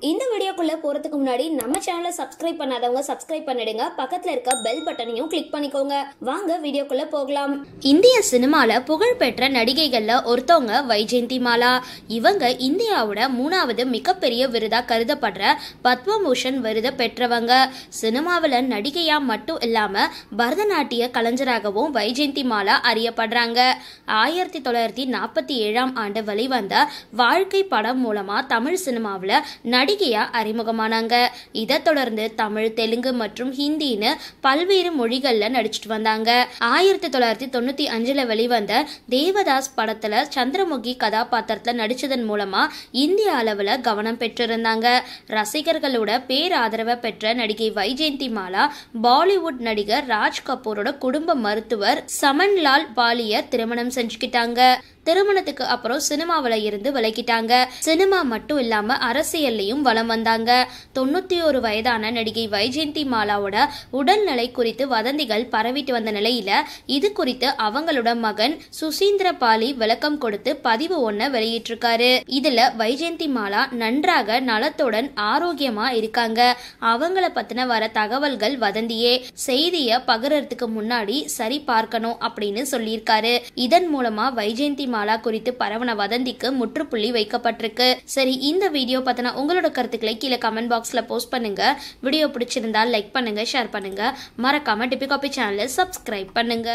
இந்த வீடியோக்குள்ள போறதுக்கு முன்னாடி நம்ம சேனலை சப்ஸ்கிரைப் பண்ணாதவங்க சப்ஸ்கிரைப் பண்ணிடுங்க. பக்கத்துல இருக்க பெல் பட்டனையும் கிளிக் பண்ணிக்கோங்க. வாங்க வீடியோக்குள்ள போகலாம். இந்திய சினிமால புகழ்பெற்ற நடிகைகள்ல ஒருத்தவங்க வைஜெயந்திமாலா. இவங்க இந்தியாவோட 3வது மிகப்பெரிய விருதா கருதப்படுற பத்மபூஷன் விருதை பெற்றவங்க. சினிமாவில நடிகையா மட்டும் இல்லாம பரதநாட்டிய கலைஞராகவும் வைஜெயந்திமாலா அறியப்படுறாங்க. 1947ஆம் ஆண்டு வெளிவந்த வாழ்க்கை படம் மூலமா தமிழ் சினிமாவில நடிகையா அறிமுகமானாங்க. இதை தொடர்ந்து தமிழ், தெலுங்கு மற்றும் ஹிந்தின்னு பல்வேறு மொழிகள்ல நடிச்சிட்டு வந்தாங்க. 1995ல வெளிவந்த தேவதாஸ் படத்துல சந்திரமுகி கதாபாத்திரத்துல நடிச்சதன் மூலமா இந்திய அளவுல கவனம் பெற்றிருந்தாங்க. ரசிகர்களோட பேராதரவை பெற்ற நடிகை வைஜெயந்திமாலா பாலிவுட் நடிகர் ராஜ் கபூரோட குடும்ப மருத்துவர் சமன்லால் பாலிய திருமணம் செஞ்சுக்கிட்டாங்க. திருமணத்துக்கு அப்புறம் சினிமாவில இருந்து விலகிட்டாங்க. சினிமா மட்டும் இல்லாம அரசியல்லையும் வலம் வந்தாங்க. 91 வயதான நடிகை வைஜெயந்திமாலாவோட உடல்நிலை குறித்து வதந்திகள் பரவிட்டு வந்த நிலையில இது குறித்து அவங்களோட மகன் சுசீந்திர பாலி விளக்கம் கொடுத்து பதிவு ஒன்ன வெளியிட்டிருக்காரு. இதுல வைஜெயந்திமாலா நன்றாக நலத்துடன் ஆரோக்கியமா இருக்காங்க. அவங்கள பத்தின வர தகவல்கள் வதந்தியே, செய்திய பகிரறதுக்கு முன்னாடி சரி பார்க்கணும் அப்படின்னு சொல்லியிருக்காரு. இதன் மூலமா வைஜெயந்திமாலா குறித்து பரவன வதந்திக்கு முற்றுப்புள்ளி வைக்கப்பட்டிருக்கு. சரி, இந்த வீடியோ பத்தின உங்களோட கருத்துக்களை கீழே கமெண்ட் பாக்ஸ்ல போஸ்ட் பண்ணுங்க. வீடியோ பிடிச்சிருந்தா லைக் பண்ணுங்க, ஷேர் பண்ணுங்க. மறக்காம டிபி காபி சேனலை சப்ஸ்கிரைப் பண்ணுங்க.